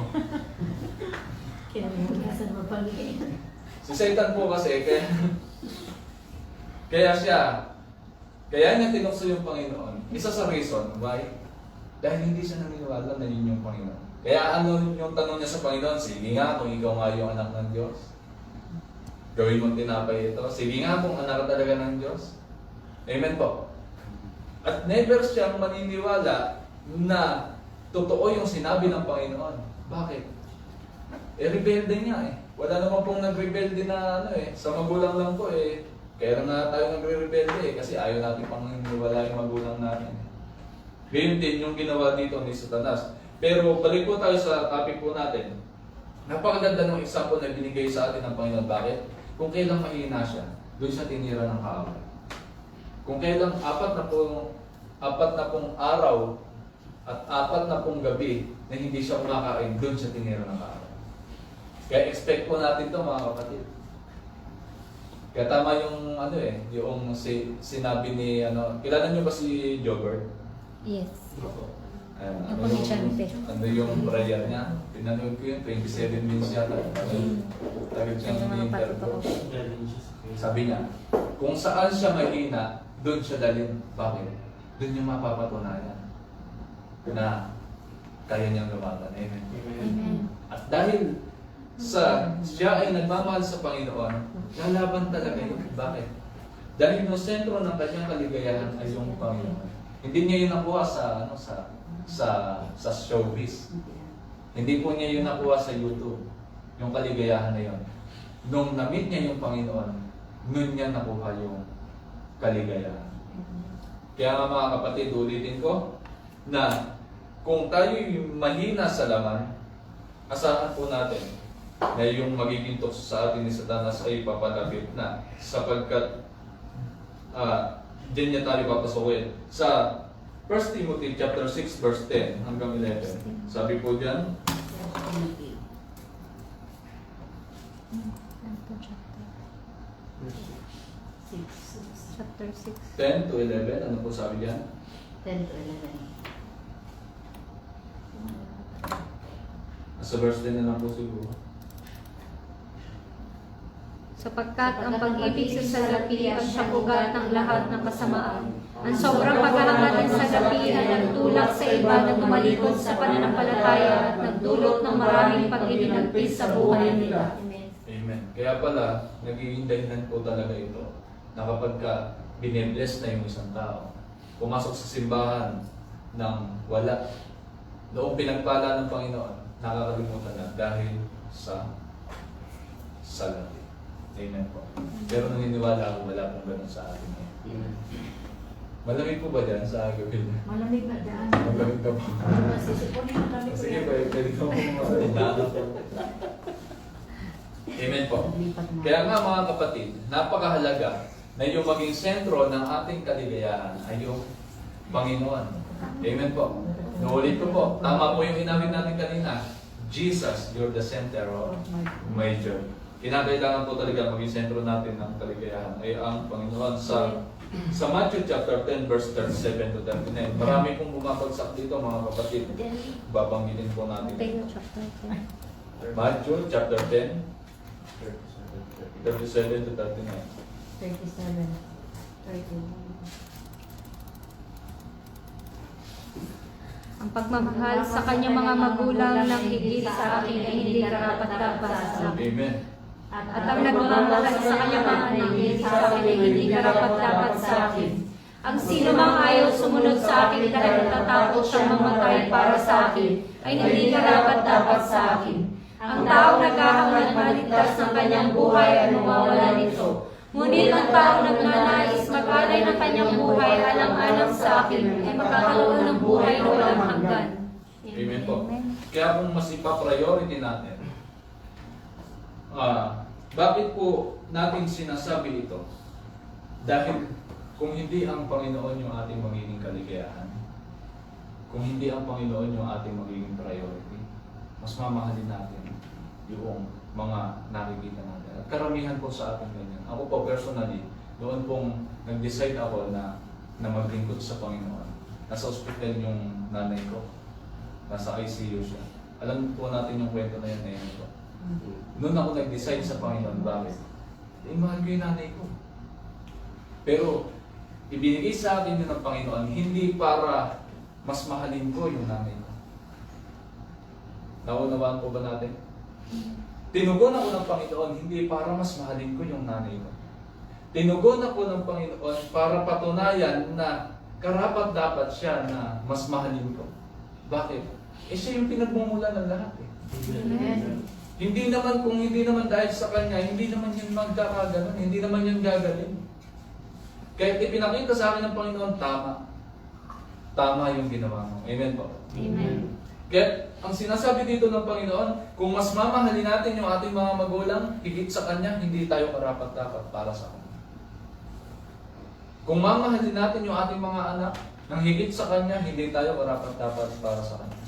[SPEAKER 1] Si Satan po kasi, kaya niya tinukso yung Panginoon. Isa sa reason, why? Dahil hindi siya naniniwala na yun yung Panginoon. Kaya ano yung tanong niya sa Panginoon? Sige nga, kung ikaw nga yung anak ng Diyos, gawin mong tinapay ito. Sige nga, kung anak ka talaga ng Diyos. Amen po. At never siyang maniniwala na totoo yung sinabi ng Panginoon. Bakit? Rebelde niya eh. Wala naman pong nagrebelde na sa magulang lang po eh. Kaya na tayo nagre-rebelde eh, kasi ayaw natin pang maniniwala yung magulang natin. Ganyan din yung ginawa dito ni Satanas. Pero balik po tayo sa topic po natin. Napakaganda ng example na binigay sa atin ng Panginoon. Bakit? Kung kailang mahina siya, doon siya tinira ng kaaway. Kung kailang apat na pong araw at 4 na pong gabi na hindi siya kumakain, doon siya tinira ng kaaway. Kaya expect po natin ito mga kapatid. Kaya tama yung yung sinabi ni kilala niyo ba si Jobber?
[SPEAKER 2] Yes.
[SPEAKER 1] Ano yung prayer niya? Tinanong ko yun, 27 minutes yata. Tagod siyang interview. Sabi niya, kung saan siya mahina, doon siya dalhin. Bakit? Doon niya mapapatunayan na kaya niyang lumaban. Amen.
[SPEAKER 2] Amen.
[SPEAKER 1] At dahil siya ay nagmamahal sa Panginoon, lalaban talaga yun. Bakit? Dahil yung sentro ng kanyang kaligayahan ay yung Panginoon. Hindi niya yun nakuha sa showbiz. Hindi po niya yun nakuha sa YouTube. Yung kaligayahan na yun. Nung na-meet niya yung Panginoon, nun niya nakuha yung kaligayahan. Kaya nga mga kapatid, ulitin ko na kung tayo mahina sa laman, asahan po natin na yung magiging tukso sa atin ni Satanas ay papalapit na sapagkat diyan niya tayo papasokin. Sa 1 Timothy chapter 6 verse 10 hanggang 11. Sabi po diyan,
[SPEAKER 2] Chapter 6.
[SPEAKER 1] 10 to 11, ano po sabi diyan?
[SPEAKER 4] 10 to 11.
[SPEAKER 1] Sa verse 10 na lang po siguro.
[SPEAKER 2] Sapagkat ang pag-ibig sa salapi at syapugat ng lahat ng kasamaan. Ang sobrang paghahangat sa salapi ay nagtulak sa iba na tumalikod sa pananampalataya at nagdulot ng maraming pag-ibinagpis sa buhay nila.
[SPEAKER 1] Amen. Kaya pala, nagiging dahilan po talaga ito na kapag ka binebless na yung isang tao, pumasok sa simbahan ng wala, noong pinagpala ng Panginoon, nakakalimutan na dahil sa salapi. Amen po. Pero naniniwala ako wala pong ganun sa atin. Malamig po ba dyan sa gabi?
[SPEAKER 4] Malamig na dyan.
[SPEAKER 1] Malamig ka po.
[SPEAKER 4] Masisipunin ang lamig ko
[SPEAKER 1] Sige
[SPEAKER 4] yan.
[SPEAKER 1] po, pwede ko Amen po. Kaya nga mga kapatid, napakahalaga na yung maging sentro ng ating kaligayahan ay yung Panginoon. Amen po. Nuulit ko po, tama po yung inawit natin kanina. Jesus, you're the center of my joy. Kinakailangan po talaga maging sentro natin ng kaligayahan ay ang Panginoon. Sa Matthew chapter 10 verse 37 to 39, marami pong bumabagsak dito mga kapatid. Babanggitin po natin. Matthew chapter 10, 37 to 39.
[SPEAKER 4] 37. 31.
[SPEAKER 2] Ang pagmamahal sa kanyang mga magulang ng higit sa akin ay hindi karapat-dapat sa akin.
[SPEAKER 1] Amen.
[SPEAKER 2] At ang nagmamahal sa kanyang mga anak ng higit sa akin ay hindi karapat-dapat sa akin. Ang sino mang ayaw sumunod sa akin kahit natatakot siyang mamatay para sa akin ay hindi karapat-dapat sa akin. Ang tao naghahangad maligtas ng kanyang buhay ay mawawala nito. Ngunit ang tao nagnanais mag-alay ng kanyang buhay alang-alang sa akin ay makakaroon ng buhay na walang hanggan.
[SPEAKER 1] Amen po. Kaya kung mas ipa-priority natin, bakit po natin sinasabi ito? Dahil kung hindi ang Panginoon yung ating magiging kaligayahan, kung hindi ang Panginoon yung ating magiging priority, mas mamahalin natin yung mga nakikita natin. At karamihan po sa atin ganyan. Ako po personally, noon pong nag-decide ako na maglingkod sa Panginoon. Nasa ospital yung nanay ko. Nasa ICU siya. Alam po natin yung kwento na yan ngayon po. Noon ako nag-decide sa Panginoon, bakit? Mahal ko yung nanay ko. Pero, ibinigay sa akin yun ng Panginoon, hindi para mas mahalin ko yung nanay ko. Naunawaan po ba natin? Tinugon ako ng Panginoon, hindi para mas mahalin ko yung nanay ko. Tinugon ako ng Panginoon para patunayan na karapat-dapat siya na mas mahalin ko. Bakit? Siya yung pinagmumula ng lahat eh.
[SPEAKER 4] Amen.
[SPEAKER 1] Hindi naman, kung hindi naman dahil sa Kanya, hindi naman yun magkakaganon, hindi naman yun gagaling. Kahit ipinakita sa akin ng Panginoon, tama. Tama yung ginawa mo. Amen po.
[SPEAKER 2] Amen.
[SPEAKER 1] Kaya ang sinasabi dito ng Panginoon, kung mas mamahalin natin yung ating mga magulang, higit sa Kanya, hindi tayo karapat-dapat para sa Kanya. Kung mamahalin natin yung ating mga anak, nang higit sa Kanya, hindi tayo karapat-dapat para sa Kanya.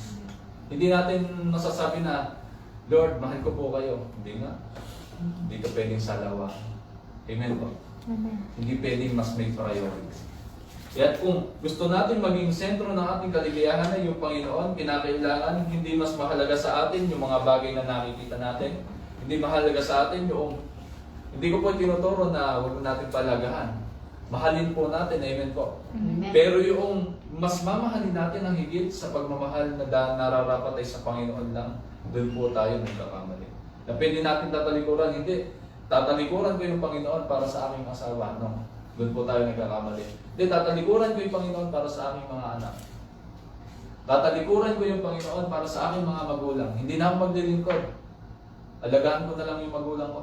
[SPEAKER 1] Hindi natin masasabi na, Lord, mahal ko po kayo. Hindi nga. Hindi ka pwedeng salawa. Amen po. Hindi pwedeng mas may priority. Kaya kung gusto natin maging sentro ng ating kaligayahan ay yung Panginoon, kinakailangan hindi mas mahalaga sa atin yung mga bagay na nakikita natin. Hindi mahalaga sa atin yung... Hindi ko po tinuturo na huwag natin palagahan. Mahalin po natin, amen po.
[SPEAKER 4] Amen.
[SPEAKER 1] Pero yung mas mamahalin natin ang higit sa pagmamahal na nararapat ay sa Panginoon lang, doon po tayo nagkakamali. Na pwede natin tatalikuran, hindi. Tatalikuran ko yung Panginoon para sa aking asawa. No? Doon po tayo nagkakamali. Hindi, tatalikuran ko yung Panginoon para sa aking mga anak. Tatalikuran ko yung Panginoon para sa aking mga magulang. Hindi na ako maglilingkod. Alagaan ko na lang yung magulang ko.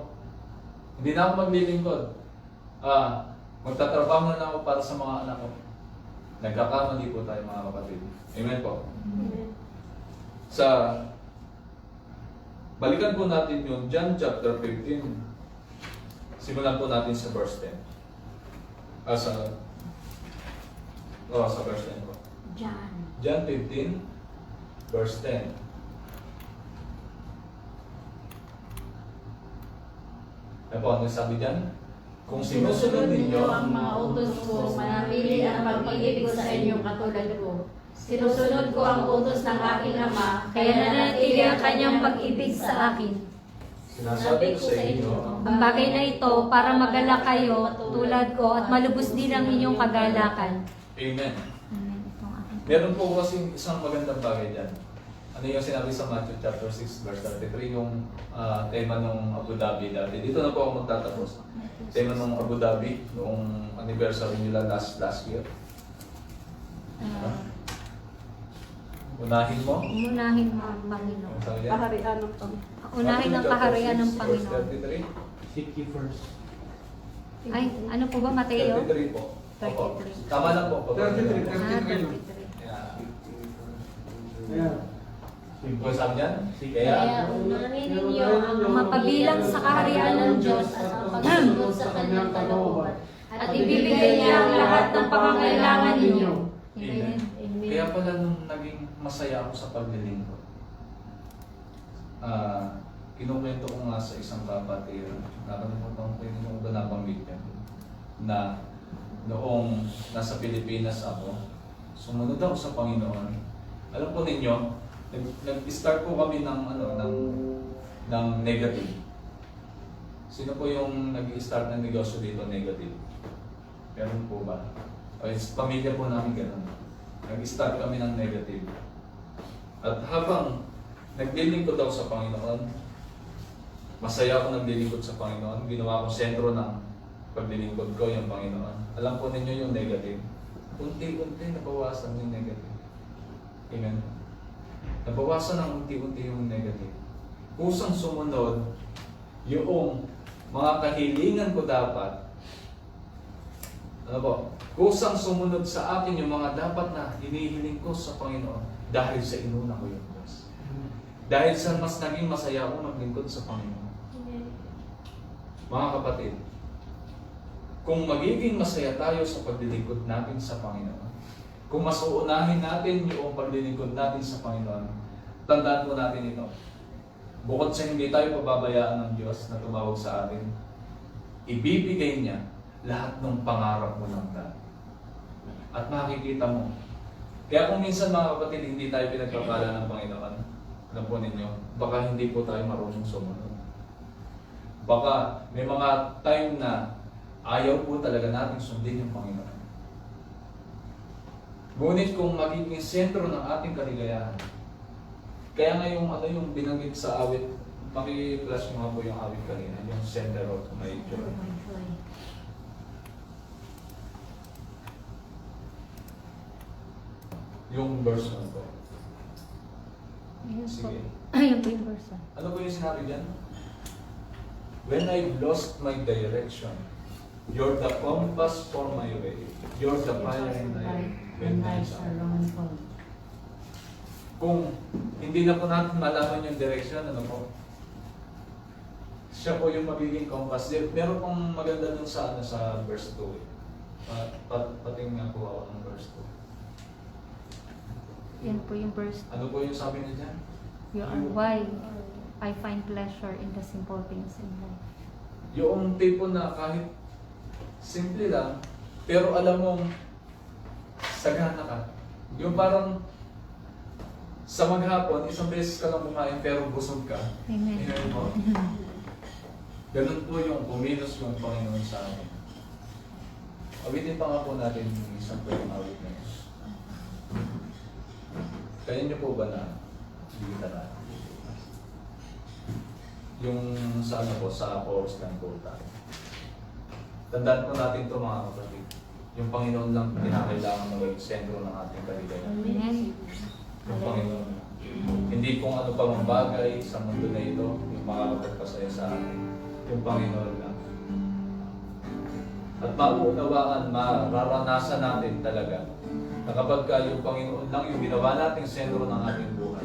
[SPEAKER 1] Hindi na ako maglilingkod. Magtatrabaho na lang ako para sa mga anak ko. Nagkakamali po tayo mga kapatid. Amen po. Balikan po natin yung John chapter 15. Simulan po natin sa verse 10. Sa verse 10 po. John 15, verse 10. Ano po, ano sabi dyan? Kung sinusunod ninyo
[SPEAKER 4] ang mga utos ko, manatili ang pag-ibig sa inyong katulad ko. Sinusunod ko ang utos ng aking Ama,
[SPEAKER 2] Kaya nanatili ang kanyang pag-ibig sa akin.
[SPEAKER 1] sinasabi ko sa inyo,
[SPEAKER 2] Ang bagay na ito para magalak kayo tulad ko at malubos din ang inyong kagalakan.
[SPEAKER 1] Amen.
[SPEAKER 2] Amen. Itong aking
[SPEAKER 1] Meron po kasi isang magandang bagay dyan. Ano yung sinabi sa Matthew chapter 6 verse 33, yung tema ng Abu Dhabi dati. Dito na po ako magtatapos. Tema ng Abu Dhabi, noong anniversary nila last year. Unahin mo.
[SPEAKER 2] Unahin mo ang Panginoon.
[SPEAKER 1] Ang sabi dyan?
[SPEAKER 5] Kaharian ng Panginoon.
[SPEAKER 2] Unahin ang kaharian ng
[SPEAKER 1] Verse
[SPEAKER 2] Panginoon.
[SPEAKER 1] 33.
[SPEAKER 3] Seek ye first.
[SPEAKER 2] Ay, ano po ba, Mateo?
[SPEAKER 1] 33 po. Opo. Tama lang po.
[SPEAKER 3] 33.
[SPEAKER 2] 33.
[SPEAKER 1] Yeah.
[SPEAKER 3] Ayan.
[SPEAKER 1] Simple sabi dyan.
[SPEAKER 2] Kaya
[SPEAKER 1] Kaya,
[SPEAKER 2] unahin ninyo ang mapabilang sa kaharian ng Diyos at ang pagsunod sa kanyang kalooban. At ibibigay niya ang lahat ng pangangailangan ninyo.
[SPEAKER 1] Amen. Kaya pala nung naging masaya ako sa paglilingkod. kinukwento ko nga sa isang kapatid, nakalimutan ko yung ba nabanggit niya, na noong nasa Pilipinas ako, sumunod ako sa Panginoon. Alam po ninyo, nag-start po kami ng negative. Sino po yung nag-start ng negosyo dito negative? Meron po ba? O pamilya po namin ganun. Nag-start kami ng negative. At habang naglilingkod ako sa Panginoon, masaya ako naglilingkod sa Panginoon. Ginawa ko sentro ng paglilingkod ko yung Panginoon. Alam po ninyo yung negative. Unti-unti nabawasan yung negative. Amen. Nabawasan ng unti-unti yung negative. Kusang sumunod yung mga kahilingan ko dapat. Ano po? Kusang sumunod sa akin yung mga dapat na hinihiling ko sa Panginoon dahil sa inuna ko yung Diyos. Dahil sa mas naging masaya ako maglingkod sa Panginoon. Mga kapatid, kung magiging masaya tayo sa paglilingkod natin sa Panginoon, kung mas uunahin natin yung paglilingkod natin sa Panginoon, tandaan po natin ito. Bukod sa hindi tayo pababayaan ng Diyos na tumawag sa atin, ibibigay niya lahat ng pangarap mo ng dati. At makikita mo. Kaya kung minsan mga kapatid, hindi tayo pinagpapala ng Panginoon, alam po ninyo, baka hindi po tayo marunong sumunod. Baka may mga time na ayaw po talaga natin sundin yung Panginoon. Ngunit kung magiging sentro ng ating kaligayahan, kaya nga yung binanggit sa awit, maki-flash mo nga po yung awit kanina, yung center of my joy. Yung verse mo po. Sige.
[SPEAKER 4] Ayun po yung verse.
[SPEAKER 1] Ano po yung sinabi dyan? When I've lost my direction, you're the compass for my way. You're the fire in my when nights are long. Kung hindi na po natin malaman yung direction, ano po? Siya po yung magiging compass. Meron pong maganda dun sa verse 2. Pating nga po ako ng verse 2.
[SPEAKER 4] Yan po yung verse.
[SPEAKER 1] Ano po yung sabi niya dyan?
[SPEAKER 4] You are why I find pleasure in the simple things in life.
[SPEAKER 1] Yung tipo na kahit simple lang, pero alam mong sagana ka. Yung parang sa maghapon, isang beses ka lang kumain pero busog ka.
[SPEAKER 4] Amen.
[SPEAKER 1] Amen po. Ganun po yung kumilos yung Panginoon sa amin. Awitin pa nga po natin yung isang po yung awit na yun. Kaya niyo po ba na bigita na? Yung sa ano po, sa chorus lang po tayo. Tandaan po natin ito mga kapatid. Yung Panginoon lang kinakailangan maging sentro ng ating kaligayahan.
[SPEAKER 4] Amen.
[SPEAKER 1] Yung Panginoon. Hindi kung ano pa mang bagay sa mundo na ito, yung makakapagpasaya sa atin. Yung Panginoon lang. At mauunawaan, mararanasan natin talaga na kapag yung Panginoon lang yung ginawa nating sentro ng ating buhay,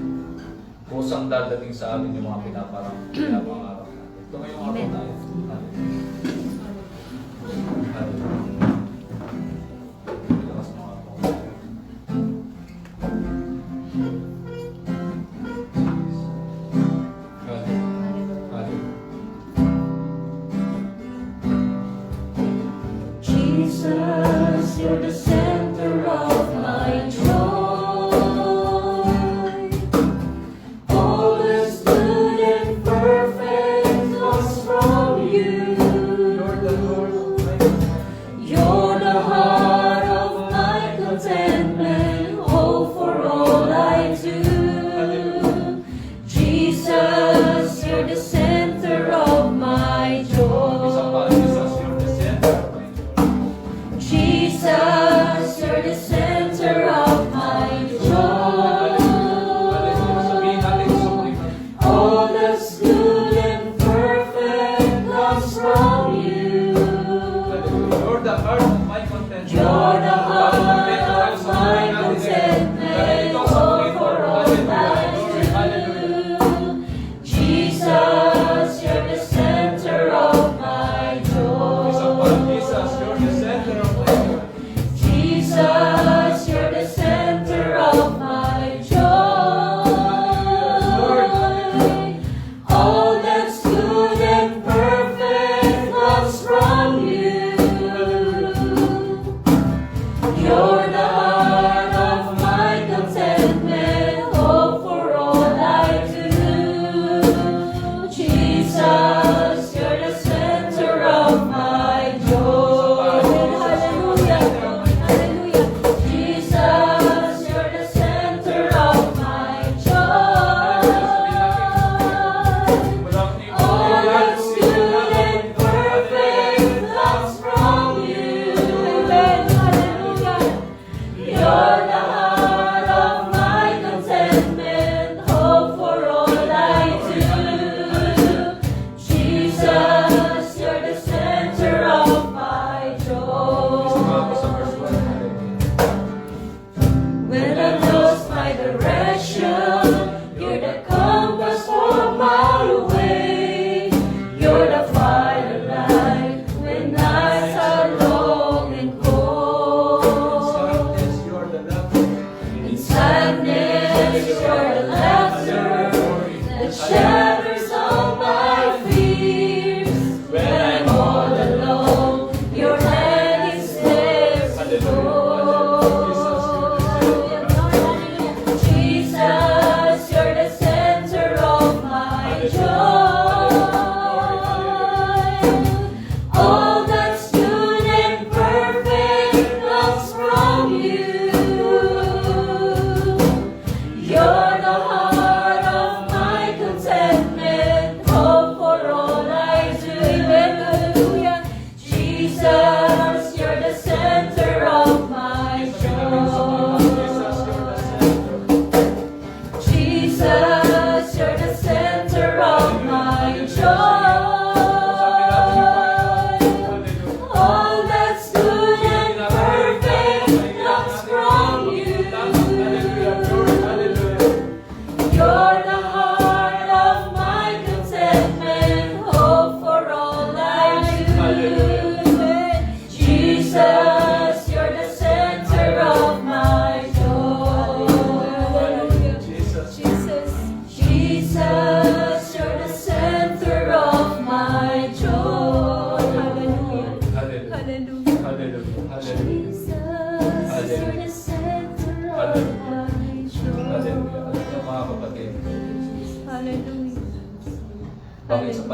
[SPEAKER 1] kusang dadating sa atin yung mga pinapangarap natin. Ito ngayong ako
[SPEAKER 4] Amen.
[SPEAKER 1] tayo. Lakas mo nga po.
[SPEAKER 2] Jesus, you're the center of my joy. All is good and perfect comes from you. You're the heart of my contentment, hope for all I do. Jesus, you're the center of my joy. Jesus,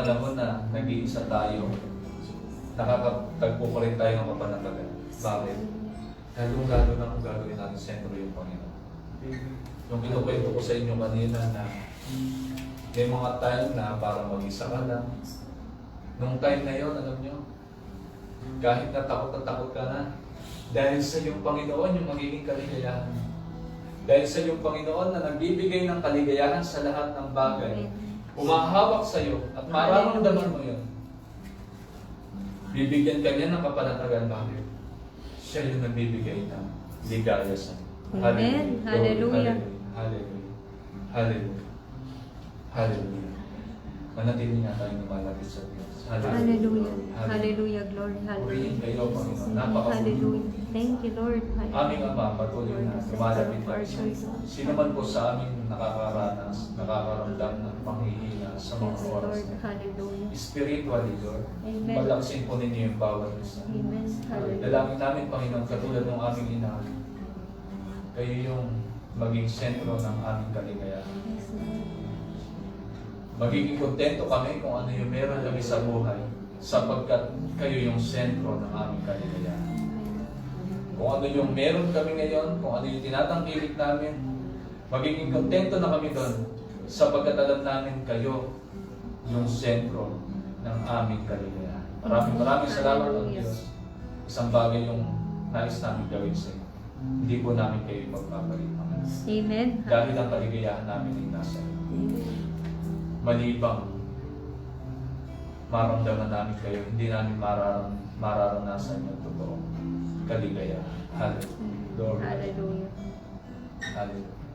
[SPEAKER 1] panahon na nag-iisa tayo, nakakatagpo pa rin tayo ng kapanatagan. Bakit? Lalo na kung gagawin natin sentro yung Panginoon. Yung kinukwento ko sa inyo kanina na may mga time na parang mag-isa ka lang. Nung time na yun, alam nyo, kahit natakot ka na, dahil sa iyong Panginoon yung magiging kaligayahan. Dahil sa iyong Panginoon na nagbibigay ng kaligayahan sa lahat ng bagay, umahawak sa iyo at mararamdaman mo yun. Bibigyan ka niya ng kapanatagan. Bakit? Siya yung nagbibigay ng ligaya sa iyo.
[SPEAKER 2] Amen. Hallelujah.
[SPEAKER 1] Hallelujah. Hallelujah. Hallelujah. Manatili nga tayong lumalapit sa Diyos.
[SPEAKER 2] Hallelujah. Hallelujah. Glory.
[SPEAKER 1] Purihin
[SPEAKER 2] Hallelujah.
[SPEAKER 1] kayo, Panginoon. Napakabuti.
[SPEAKER 2] Hallelujah. Thank you, Lord.
[SPEAKER 1] Aming Ama, patuloy na lumalapit tayo sa inyo. Sino man po sa amin nakakaranas, nakakaramdam ng panghihina sa mga
[SPEAKER 2] Yes,
[SPEAKER 1] oras
[SPEAKER 2] Lord.
[SPEAKER 1] na
[SPEAKER 2] Hallelujah.
[SPEAKER 1] spiritually, Lord.
[SPEAKER 2] Amen.
[SPEAKER 1] Palaksin po ninyo yung bawat isa.
[SPEAKER 2] Amen. Hallelujah.
[SPEAKER 1] Dalangin namin, Panginoon, katulad ng aming ina, kayo yung maging sentro ng aming kaligayahan.
[SPEAKER 2] Yes, Lord.
[SPEAKER 1] Magiging kontento kami kung ano yung meron kami sa buhay sapagkat kayo yung sentro ng aming kaligayahan. Kung ano yung meron kami ngayon, kung ano yung tinatangkilik namin, magiging kontento na kami doon sapagkat alam namin kayo yung sentro ng aming kaligayahan. Maraming salamat ang Diyos. Isang bagay yung nais namin gawin sa inyo. Hindi po namin kayo ipagpapalit.
[SPEAKER 2] Amen.
[SPEAKER 1] Dahil ang kaligayahan namin ay nasa iyo. Malibang maramdaman namin kayo, hindi namin mararanasan yung totoong kaligayahan. Hallelujah. Lord.
[SPEAKER 2] Hallelujah.
[SPEAKER 1] Hallelujah.